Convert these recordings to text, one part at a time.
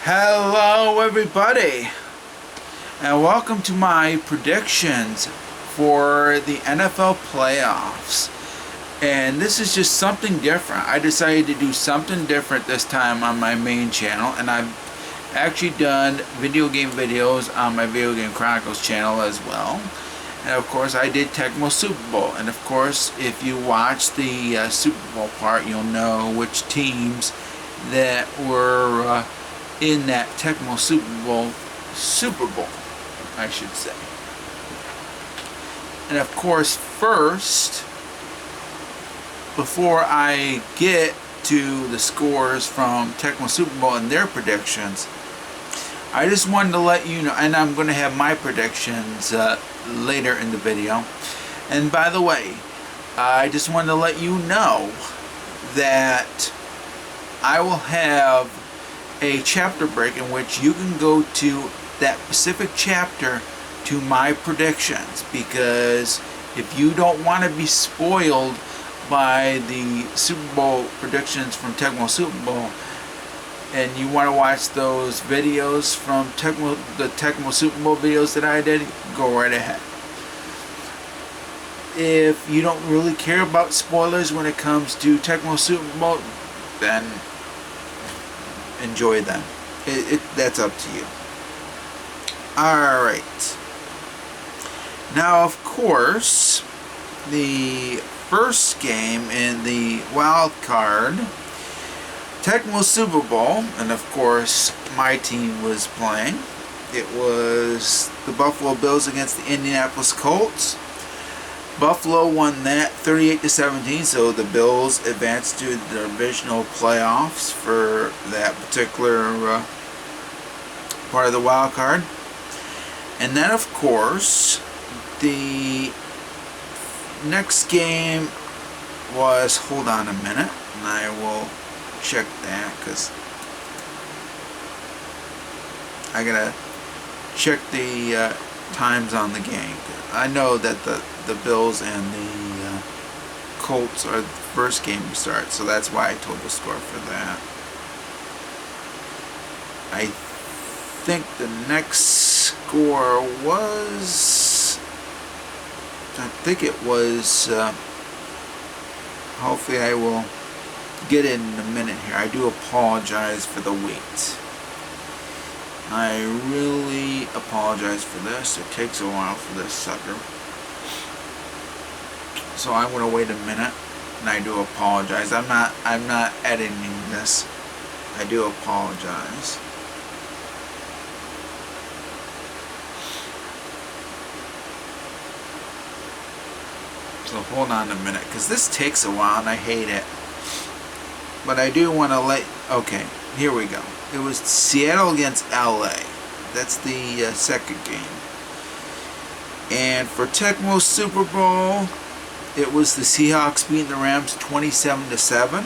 Hello everybody, and welcome to my predictions for the NFL playoffs. And this is just something different. I decided to do something different this time on my main channel, and I've actually done video game videos on my Video Game Chronicles channel as well. And of course I did Tecmo Super Bowl, and of course if you watch the Super Bowl part, you'll know which teams that were in that Tecmo Super Bowl, I should say. And of course, first, before I get to the scores from Tecmo Super Bowl and their predictions, I just wanted to let you know, and I'm going to have my predictions later in the video. And by the way, I just wanted to let you know that I will have a chapter break in which you can go to that specific chapter to my predictions, because if you don't want to be spoiled by the Super Bowl predictions from Tecmo Super Bowl and you want to watch those videos from the Tecmo Super Bowl videos that I did, go right ahead. If you don't really care about spoilers when it comes to Tecmo Super Bowl, then enjoy them. That's up to you. Alright. Now, of course, the first game in the wild card, Tecmo Super Bowl, and of course my team was playing. It was the Buffalo Bills against the Indianapolis Colts. Buffalo won that 38-17, so the Bills advanced to the divisional playoffs for that particular part of the wild card. And then, of course, the next game was, hold on a minute, and I will check that because I gotta check the times on the game. I know that the Bills and the Colts are the first game to start, so that's why I told the score for that. I think the next score was, hopefully I will get it in a minute here. I do apologize for the wait. I really apologize for this. It takes a while for this sucker. So I'm going to wait a minute, and I do apologize. I'm not editing this. I do apologize. So hold on a minute, because this takes a while and I hate it. But I do want to okay, here we go. It was Seattle against LA. That's the second game. And for Tecmo Super Bowl, it was the Seahawks beating the Rams 27-7.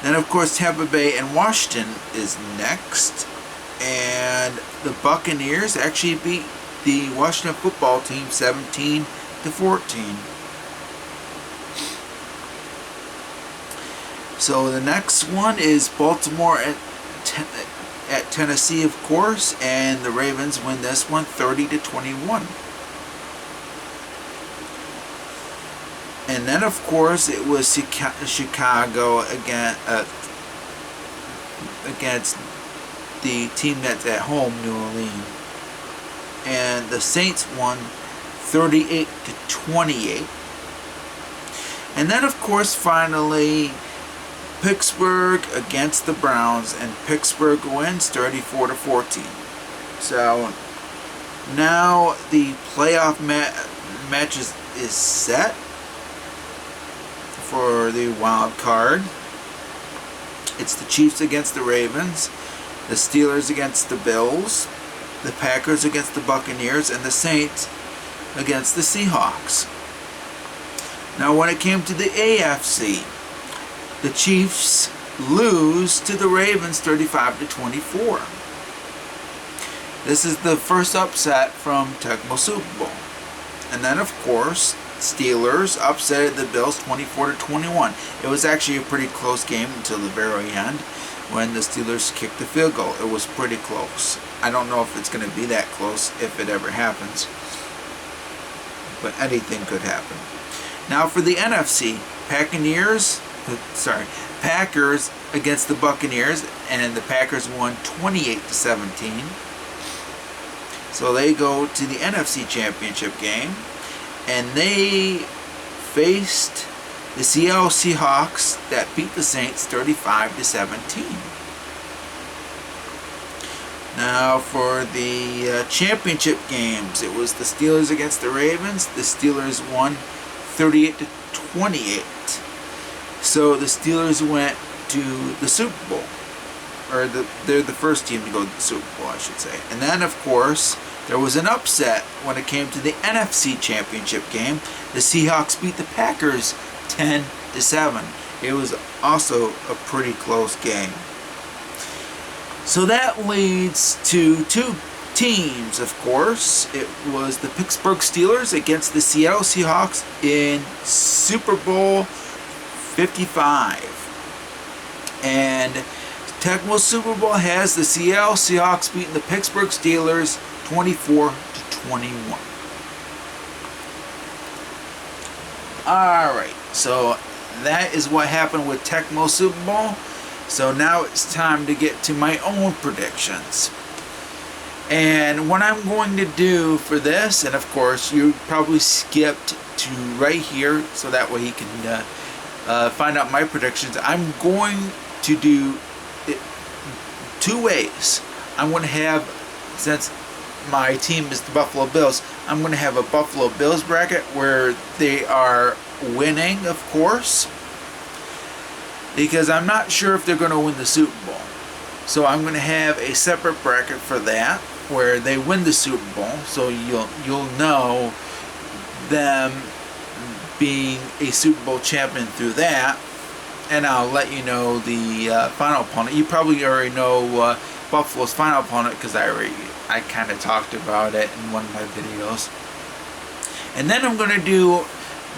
Then of course Tampa Bay and Washington is next. And the Buccaneers actually beat the Washington football team 17-14. So the next one is Baltimore at Tennessee, of course, and the Ravens win this one 30-21. And then, of course, it was Chicago against the team that's at home, New Orleans, and the Saints won 38-28. And then, of course, finally, Pittsburgh against the Browns, and Pittsburgh wins 34-14. So now the playoff match is set for the wild card. It's the Chiefs against the Ravens, the Steelers against the Bills, the Packers against the Buccaneers, and the Saints against the Seahawks. Now when it came to the AFC, the Chiefs lose to the Ravens 35-24. This is the first upset from Tecmo Super Bowl. And then, of course, Steelers upset the Bills 24-21. It was actually a pretty close game until the very end when the Steelers kicked the field goal. It was pretty close. I don't know if it's going to be that close if it ever happens, but anything could happen. Now for the NFC, Packers against the Buccaneers, and the Packers won 28-17. So they go to the NFC Championship game, and they faced the Seattle Seahawks that beat the Saints 35-17. Now for the championship games, it was the Steelers against the Ravens. The Steelers won 38-28. So the Steelers went to the Super Bowl. Or they're the first team to go to the Super Bowl, I should say. And then, of course, there was an upset when it came to the NFC Championship game. The Seahawks beat the Packers 10-7. It was also a pretty close game. So that leads to two teams, of course. It was the Pittsburgh Steelers against the Seattle Seahawks in Super Bowl 55. And Tecmo Super Bowl has the Seattle Seahawks beating the Pittsburgh Steelers 24-21. Alright, so that is what happened with Tecmo Super Bowl. So now it's time to get to my own predictions. And what I'm going to do for this, and of course you probably skipped to right here so that way you can find out my predictions. I'm going to do it two ways. I'm going to have, since my team is the Buffalo Bills, I'm going to have a Buffalo Bills bracket where they are winning, of course, because I'm not sure if they're going to win the Super Bowl. So I'm going to have a separate bracket for that where they win the Super Bowl, so you'll know them being a Super Bowl champion through that, and I'll let you know the final opponent. You probably already know Buffalo's final opponent because I kind of talked about it in one of my videos. And then I'm going to do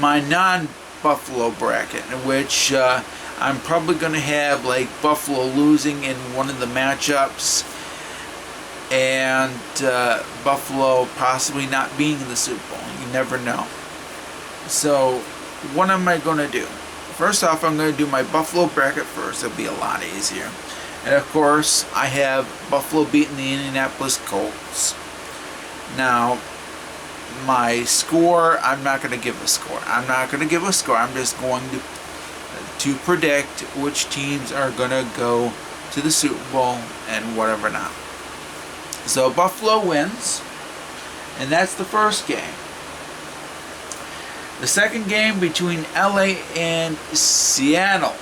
my non-Buffalo bracket, in which I'm probably going to have like Buffalo losing in one of the matchups, and Buffalo possibly not being in the Super Bowl. You never know. So what am I going to do? First off, I'm going to do my Buffalo bracket first. It'll be a lot easier. And of course, I have Buffalo beating the Indianapolis Colts. Now, my score, I'm not going to give a score. I'm not going to give a score. I'm just going to predict which teams are going to go to the Super Bowl and whatever not. So Buffalo wins, and that's the first game. The second game between LA and Seattle,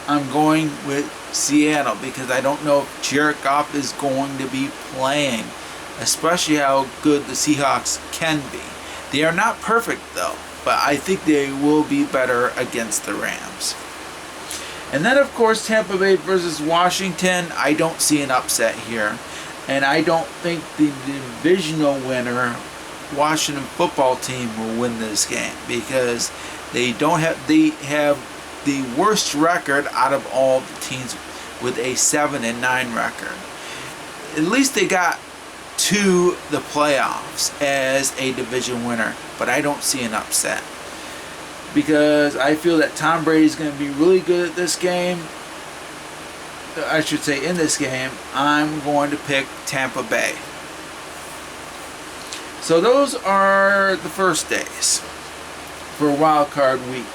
I'm going with Seattle because I don't know if Jared Goff is going to be playing, especially how good the Seahawks can be. They are not perfect though, but I think they will be better against the Rams. And then of course Tampa Bay versus Washington, I don't see an upset here. And I don't think the divisional winner, Washington football team, will win this game because they have the worst record out of all the teams with a 7-9 record. At least they got to the playoffs as a division winner, but I don't see an upset because I feel that Tom Brady is going to be really good at this game. I should say in this game, I'm going to pick Tampa Bay. So those are the first days for Wild Card Week.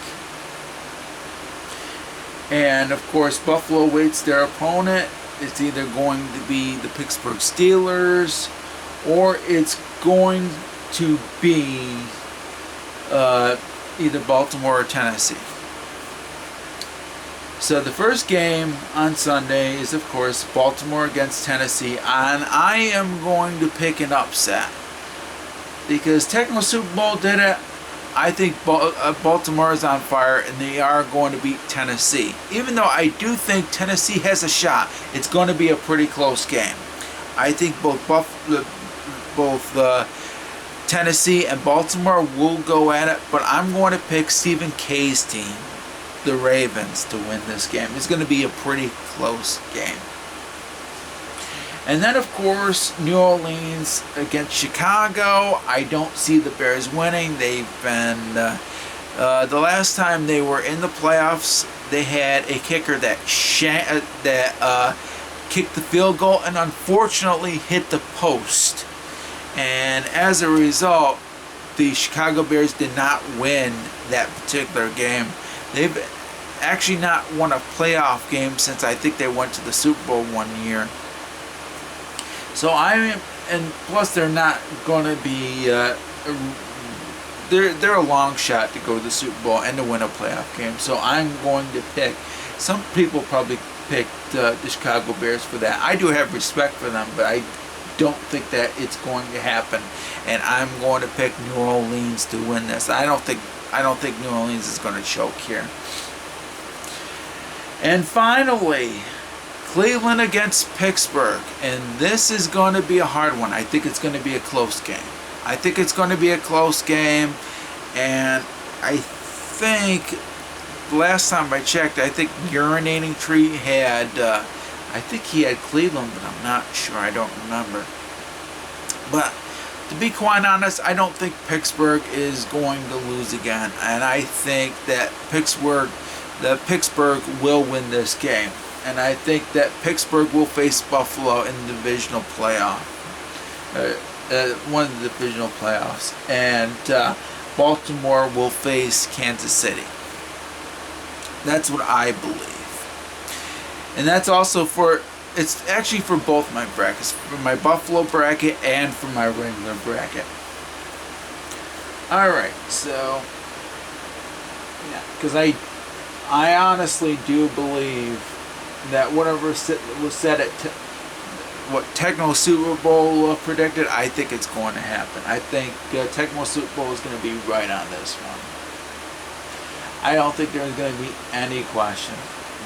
And of course, Buffalo waits their opponent. It's either going to be the Pittsburgh Steelers or it's going to be either Baltimore or Tennessee. So the first game on Sunday is, of course, Baltimore against Tennessee. And I am going to pick an upset because Tecmo Super Bowl did it. I think Baltimore is on fire and they are going to beat Tennessee. Even though I do think Tennessee has a shot, it's going to be a pretty close game. I think both Tennessee and Baltimore will go at it, but I'm going to pick Stephen K's team, the Ravens, to win this game. It's going to be a pretty close game. And then, of course, New Orleans against Chicago. I don't see the Bears winning. They've been... the last time they were in the playoffs, they had a kicker that kicked the field goal and unfortunately hit the post. And as a result, the Chicago Bears did not win that particular game. They've actually not won a playoff game since I think they went to the Super Bowl one year. So and plus they're not going to be, they're a long shot to go to the Super Bowl and to win a playoff game. So I'm going to pick, some people probably picked the Chicago Bears for that. I do have respect for them, but I don't think that it's going to happen, and I'm going to pick New Orleans to win this. I don't think New Orleans is going to choke here. And finally, Cleveland against Pittsburgh, and this is going to be a hard one. I think it's going to be a close game. I think it's going to be a close game, and I think last time I checked, I think Urinating Tree had I think he had Cleveland, but I'm not sure. I don't remember. But to be quite honest, I don't think Pittsburgh is going to lose again. And I think that Pittsburgh will win this game. And I think that Pittsburgh will face Buffalo in the divisional playoff. One of the divisional playoffs. And Baltimore will face Kansas City. That's what I believe. And that's also it's actually for both my brackets, for my Buffalo bracket and for my regular bracket. Alright, so, yeah, because I honestly do believe that whatever was said at what Tecmo Super Bowl predicted, I think it's going to happen. I think Tecmo Super Bowl is going to be right on this one. I don't think there's going to be any question.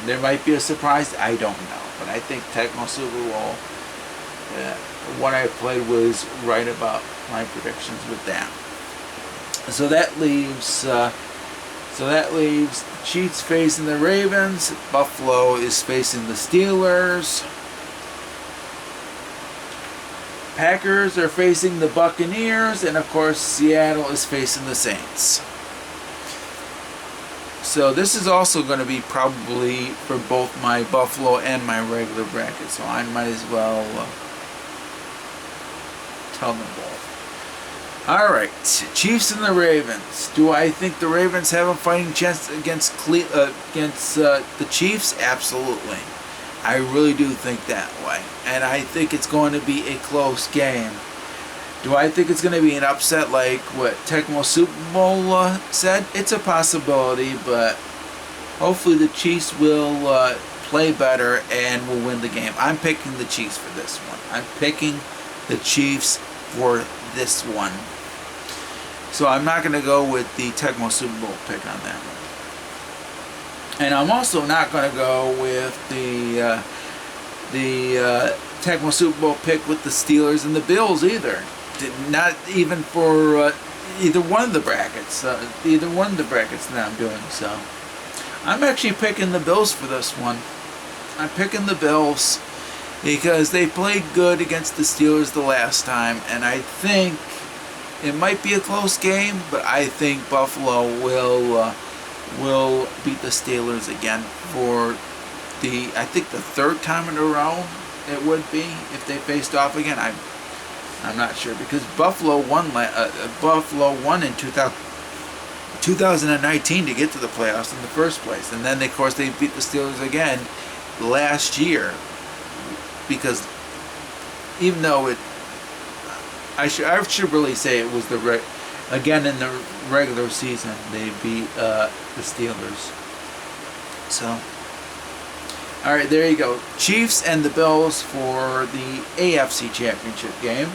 There might be a surprise, I don't know. But I think Tecmo Super Bowl, what I played was right about my predictions with that. So that leaves the Chiefs facing the Ravens. Buffalo is facing the Steelers. Packers are facing the Buccaneers, and of course Seattle is facing the Saints. So this is also going to be probably for both my Buffalo and my regular bracket. So I might as well tell them both. Alright, Chiefs and the Ravens. Do I think the Ravens have a fighting chance against the Chiefs? Absolutely. I really do think that way. And I think it's going to be a close game. Do I think it's going to be an upset like what Tecmo Super Bowl said? It's a possibility, but hopefully the Chiefs will play better and will win the game. I'm picking the Chiefs for this one. I'm picking the Chiefs for this one. So I'm not going to go with the Tecmo Super Bowl pick on that one. And I'm also not going to go with the Tecmo Super Bowl pick with the Steelers and the Bills either. Not even for either one of the brackets. Either one of the brackets that I'm doing. So I'm actually picking the Bills for this one. I'm picking the Bills because they played good against the Steelers the last time, and I think it might be a close game, but I think Buffalo will beat the Steelers again for I think the third time in a row it would be if they faced off again. I'm not sure because Buffalo won in 2019 to get to the playoffs in the first place, and then of course they beat the Steelers again last year because even though I should really say it was again in the regular season they beat the Steelers. So alright, there you go. Chiefs and the Bills for the AFC Championship game.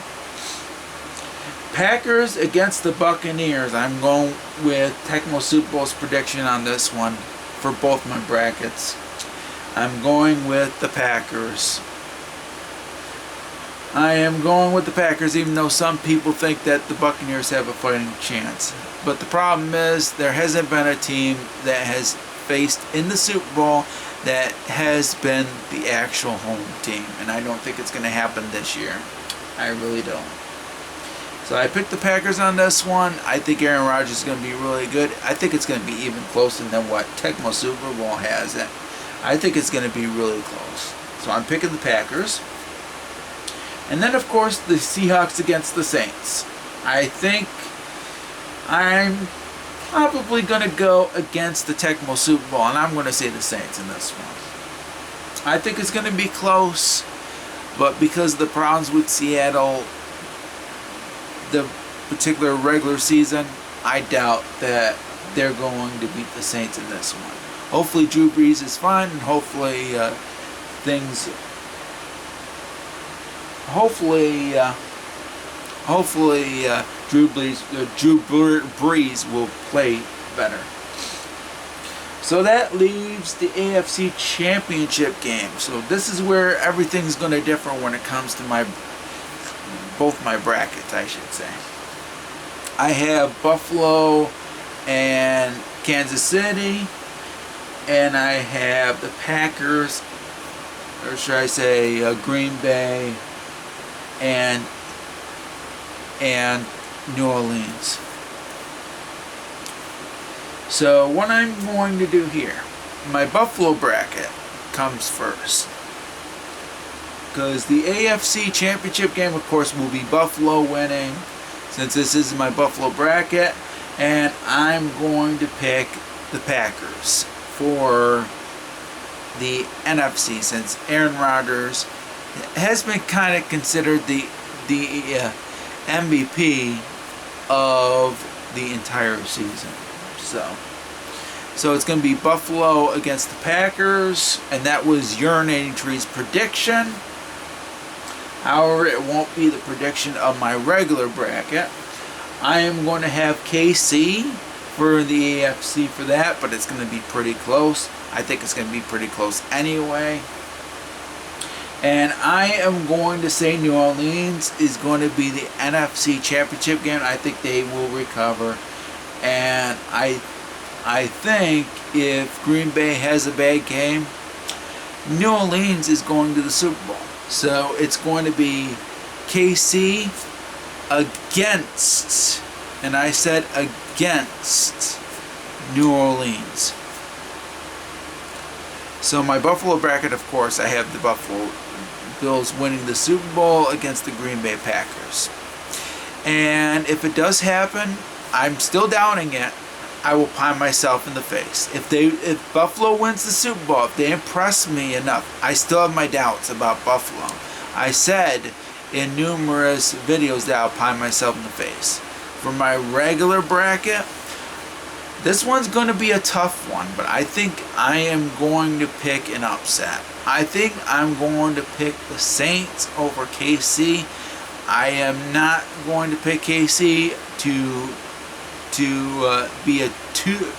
Packers against the Buccaneers. I'm going with Tecmo Super Bowl's prediction on this one for both my brackets. I'm going with the Packers. I am going with the Packers, even though some people think that the Buccaneers have a fighting chance. But the problem is, there hasn't been a team that has faced in the Super Bowl that has been the actual home team. And I don't think it's going to happen this year. I really don't. So I picked the Packers on this one. I think Aaron Rodgers is going to be really good. I think it's going to be even closer than what Tecmo Super Bowl has it. I think it's going to be really close. So I'm picking the Packers. And then, of course, the Seahawks against the Saints. I think I'm probably going to go against the Tecmo Super Bowl, and I'm going to say the Saints in this one. I think it's going to be close, but because of the problems with Seattle, the particular regular season, I doubt that they're going to beat the Saints in this one. Hopefully Drew Brees is fine, and hopefully Drew Brees will play better. So that leaves the AFC Championship game. So this is where everything's going to differ when it comes to both my brackets, I should say. I have Buffalo and Kansas City, and I have the Packers, or should I say Green Bay and New Orleans. So what I'm going to do here, my Buffalo bracket comes first, because the AFC Championship game, of course, will be Buffalo winning, since this is my Buffalo bracket, and I'm going to pick the Packers for the NFC, since Aaron Rodgers has been kind of considered the MVP of the entire season. So it's going to be Buffalo against the Packers, and that was Urinating Tree's prediction. However, it won't be the prediction of my regular bracket. I am going to have KC for the AFC for that, but it's going to be pretty close. I think it's going to be pretty close anyway. And I am going to say New Orleans is going to be the NFC Championship game. I think they will recover. And I think if Green Bay has a bad game, New Orleans is going to the Super Bowl. So it's going to be KC against, and I said against, New Orleans. So my Buffalo bracket, of course, I have the Buffalo Bills winning the Super Bowl against the Green Bay Packers. And if it does happen, I'm still doubting it, I will pie myself in the face. If Buffalo wins the Super Bowl, if they impress me enough, I still have my doubts about Buffalo. I said in numerous videos that I'll pie myself in the face. For my regular bracket, this one's going to be a tough one, but I think I am going to pick an upset. I think I'm going to pick the Saints over KC. I am not going to pick KC to be a 2,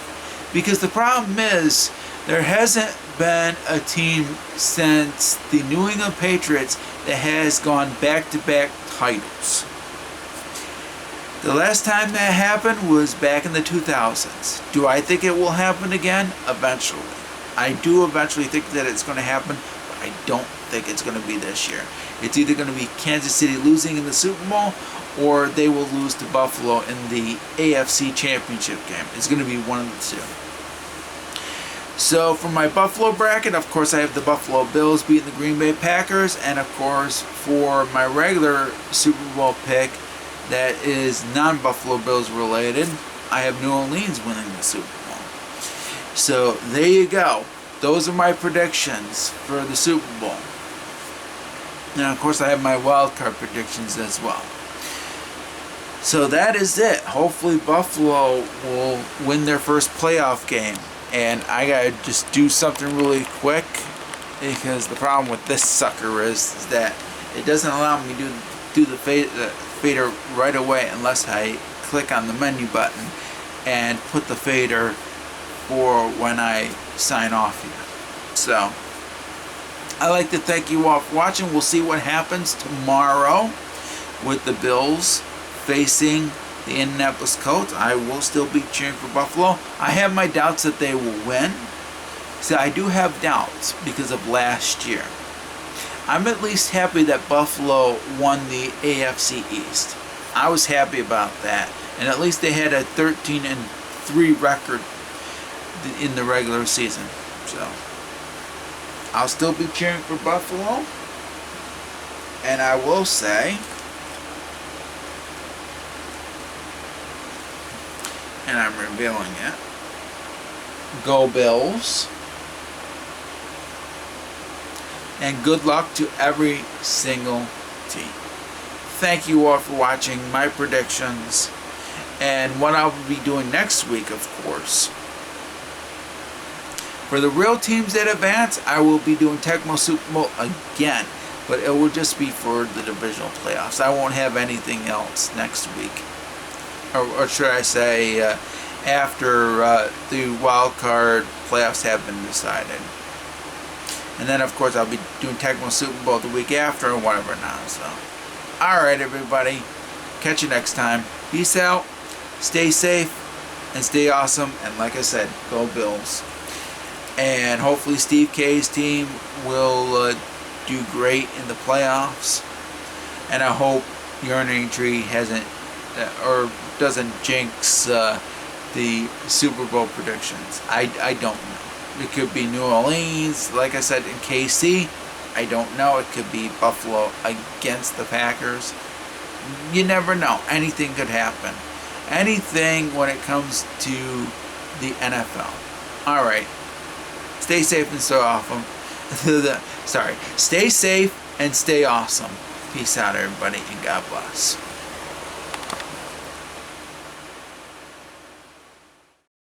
because the problem is there hasn't been a team since the New England Patriots that has gone back-to-back titles. The last time that happened was back in the 2000s. Do I think it will happen again? Eventually. I do eventually think that it's going to happen, but I don't think it's going to be this year. It's either going to be Kansas City losing in the Super Bowl, or they will lose to Buffalo in the AFC Championship game. It's going to be one of the two. So for my Buffalo bracket, of course, I have the Buffalo Bills beating the Green Bay Packers, and of course, for my regular Super Bowl pick that is non-Buffalo Bills related, I have New Orleans winning the Super Bowl. So there you go. Those are my predictions for the Super Bowl. Now, of course, I have my wild card predictions as well. So that is it. Hopefully Buffalo will win their first playoff game. And I gotta just do something really quick, because the problem with this sucker is that it doesn't allow me to do the fader right away unless I click on the menu button and put the fader for when I sign off here. So I'd like to thank you all for watching. We'll see what happens tomorrow with the Bills facing the Indianapolis Colts. I will still be cheering for Buffalo. I have my doubts that they will win. See, I do have doubts because of last year. I'm at least happy that Buffalo won the AFC East. I was happy about that. And at least they had a 13-3 record in the regular season. So I'll still be cheering for Buffalo. And I will say, and I'm revealing it, go Bills. And good luck to every single team. Thank you all for watching my predictions. And what I'll be doing next week, of course. For the real teams that advance, I will be doing Tecmo Super Bowl again. But it will just be for the divisional playoffs. I won't have anything else next week. Or should I say, after the wild card playoffs have been decided. And then, of course, I'll be doing Tecmo Super Bowl the week after or whatever now. So, alright, everybody. Catch you next time. Peace out. Stay safe. And stay awesome. And like I said, go Bills. And hopefully Steve K's team will do great in the playoffs. And I hope Urinary Tree hasn't or doesn't jinx the Super Bowl predictions. I don't know. It could be New Orleans, like I said, in KC. I don't know. It could be Buffalo against the Packers. You never know. Anything could happen. Anything when it comes to the NFL. Alright. Stay safe and stay awesome. Stay safe and stay awesome. Peace out, everybody, and God bless.